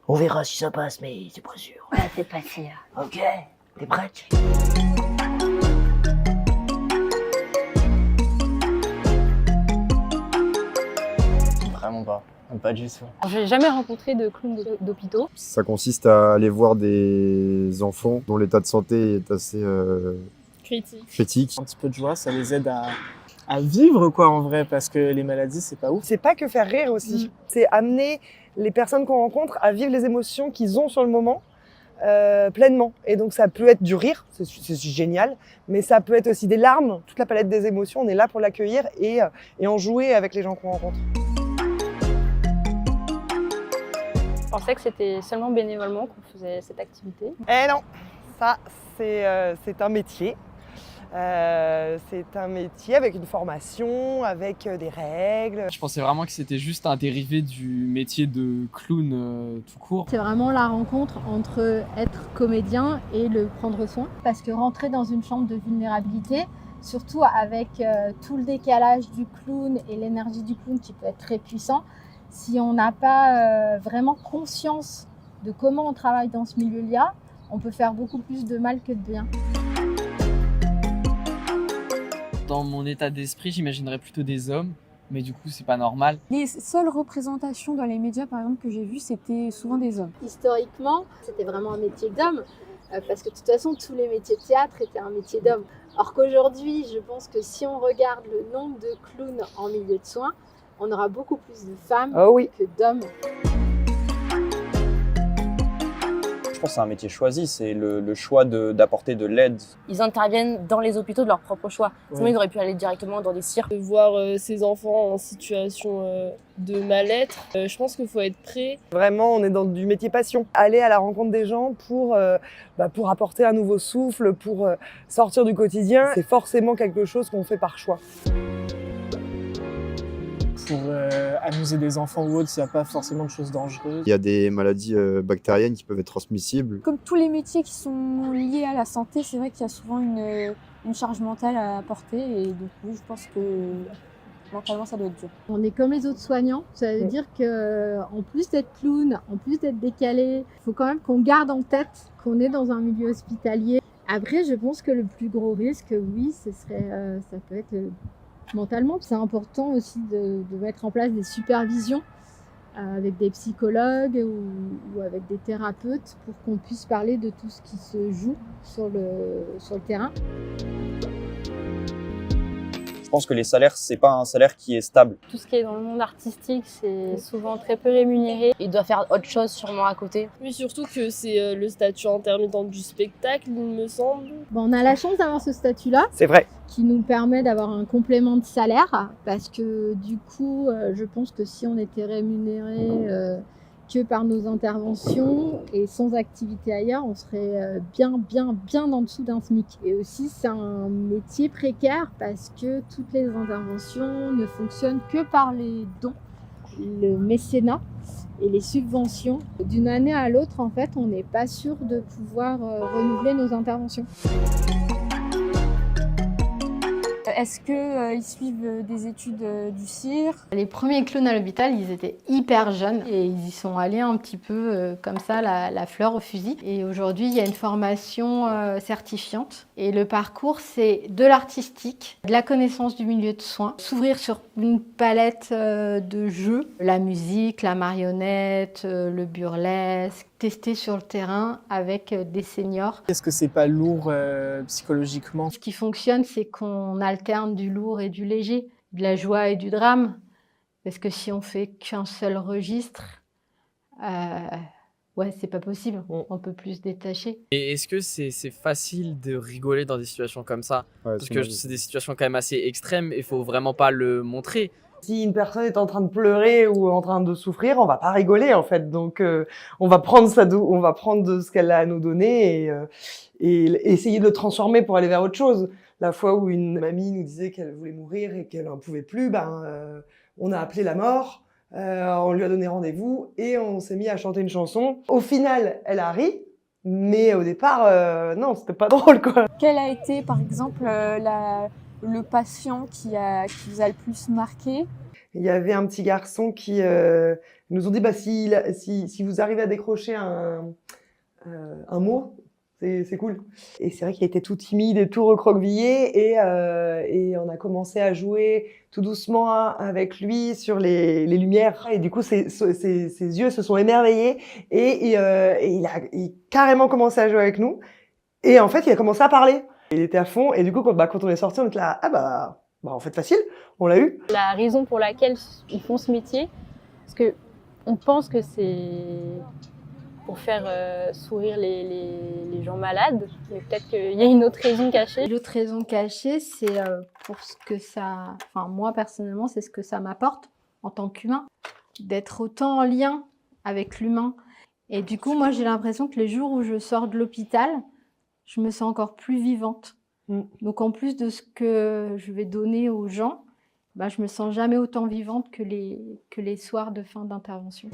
On verra si ça passe, mais c'est pas sûr. Ouais, c'est pas sûr. Ok, t'es prête? Vraiment pas du tout. J'ai jamais rencontré de clown d'hôpitaux. Ça consiste à aller voir des enfants dont l'état de santé est assez critique. Un petit peu de joie, ça les aide à vivre quoi en vrai, parce que les maladies c'est pas ouf. C'est pas que faire rire aussi, c'est amener les personnes qu'on rencontre à vivre les émotions qu'ils ont sur le moment pleinement. Et donc ça peut être du rire, c'est génial, mais ça peut être aussi des larmes, toute la palette des émotions, on est là pour l'accueillir et en jouer avec les gens qu'on rencontre. Je pensais que c'était seulement bénévolement qu'on faisait cette activité. Eh non, ça c'est un métier. C'est un métier avec une formation, avec des règles. Je pensais vraiment que c'était juste un dérivé du métier de clown tout court. C'est vraiment la rencontre entre être comédien et le prendre soin. Parce que rentrer dans une chambre de vulnérabilité, surtout avec tout le décalage du clown et l'énergie du clown qui peut être très puissant, si on n'a pas vraiment conscience de comment on travaille dans ce milieu-là, on peut faire beaucoup plus de mal que de bien. Dans mon état d'esprit, j'imaginerais plutôt des hommes, mais du coup, c'est pas normal. Les seules représentations dans les médias, par exemple, que j'ai vues, c'était souvent des hommes. Historiquement, c'était vraiment un métier d'homme, parce que de toute façon, tous les métiers de théâtre étaient un métier d'homme. Or qu'aujourd'hui, je pense que si on regarde le nombre de clowns en milieu de soins, on aura beaucoup plus de femmes que d'hommes. Je pense que c'est un métier choisi, c'est le choix d'apporter de l'aide. Ils interviennent dans les hôpitaux de leur propre choix. Sinon, ils auraient pu aller directement dans des cirques. De voir ces enfants en situation de mal-être, je pense qu'il faut être prêt. Vraiment, on est dans du métier passion. Aller à la rencontre des gens pour apporter un nouveau souffle, pour sortir du quotidien, c'est forcément quelque chose qu'on fait par choix. Pour amuser des enfants ou autres, il n'y a pas forcément de choses dangereuses. Il y a des maladies bactériennes qui peuvent être transmissibles. Comme tous les métiers qui sont liés à la santé, c'est vrai qu'il y a souvent une charge mentale à apporter et du coup, je pense que mentalement, ça doit être dur. On est comme les autres soignants, ça veut dire qu'en plus d'être clown, en plus d'être décalé, il faut quand même qu'on garde en tête qu'on est dans un milieu hospitalier. Après, je pense que le plus gros risque, oui, ça peut être mentalement. C'est important aussi de mettre en place des supervisions avec des psychologues ou avec des thérapeutes pour qu'on puisse parler de tout ce qui se joue sur le terrain. Je pense que les salaires, c'est pas un salaire qui est stable. Tout ce qui est dans le monde artistique, c'est souvent très peu rémunéré. Ils doivent faire autre chose sûrement à côté. Mais surtout que c'est le statut intermittent du spectacle, il me semble. Bon, on a la chance d'avoir ce statut-là. C'est vrai. Qui nous permet d'avoir un complément de salaire parce que du coup, je pense que si on était rémunéré que par nos interventions et sans activité ailleurs, on serait bien en dessous d'un SMIC. Et aussi, c'est un métier précaire parce que toutes les interventions ne fonctionnent que par les dons, le mécénat et les subventions. D'une année à l'autre, en fait, on n'est pas sûr de pouvoir renouveler nos interventions. Est-ce qu'ils suivent des études du CIR? Les premiers clowns à l'hôpital, ils étaient hyper jeunes et ils y sont allés un petit peu comme ça, la fleur au fusil. Et aujourd'hui, il y a une formation certifiante. Et le parcours, c'est de l'artistique, de la connaissance du milieu de soins, s'ouvrir sur une palette de jeux, la musique, la marionnette, le burlesque, tester sur le terrain avec des seniors. Est-ce que c'est pas lourd psychologiquement? Ce qui fonctionne, c'est qu'on alterne du lourd et du léger, de la joie et du drame. Parce que si on fait qu'un seul registre, c'est pas possible. On peut plus se détacher. Et est-ce que c'est facile de rigoler dans des situations comme ça? Parce que c'est des situations quand même assez extrêmes et il faut vraiment pas le montrer. Si une personne est en train de pleurer ou en train de souffrir, on va pas rigoler en fait. Donc on va prendre de ce qu'elle a à nous donner et essayer de le transformer pour aller vers autre chose. La fois où une mamie nous disait qu'elle voulait mourir et qu'elle n'en pouvait plus, on a appelé la mort, on lui a donné rendez-vous et on s'est mis à chanter une chanson. Au final, elle a ri, mais au départ, non, c'était pas drôle quoi. Quel a été par exemple le patient qui vous a le plus marqué? il y avait un petit garçon qui nous ont dit si vous arrivez à décrocher un mot, c'est cool. Et c'est vrai qu'il était tout timide et tout recroquevillé et on a commencé à jouer tout doucement avec lui sur les lumières. Et du coup, ses yeux se sont émerveillés et il a carrément commencé à jouer avec nous. Et en fait, il a commencé à parler. Il était à fond et du coup, quand on est sorti, on était là, en fait, facile, on l'a eu. La raison pour laquelle ils font ce métier, parce que on pense que c'est pour faire sourire les gens malades, mais peut-être qu'il y a une autre raison cachée. L'autre raison cachée, c'est pour ce que ça... Enfin, moi, personnellement, c'est ce que ça m'apporte en tant qu'humain, d'être autant en lien avec l'humain. Et du coup, moi, j'ai l'impression que les jours où je sors de l'hôpital, je me sens encore plus vivante. Donc, en plus de ce que je vais donner aux gens, je me sens jamais autant vivante que les soirs de fin d'intervention.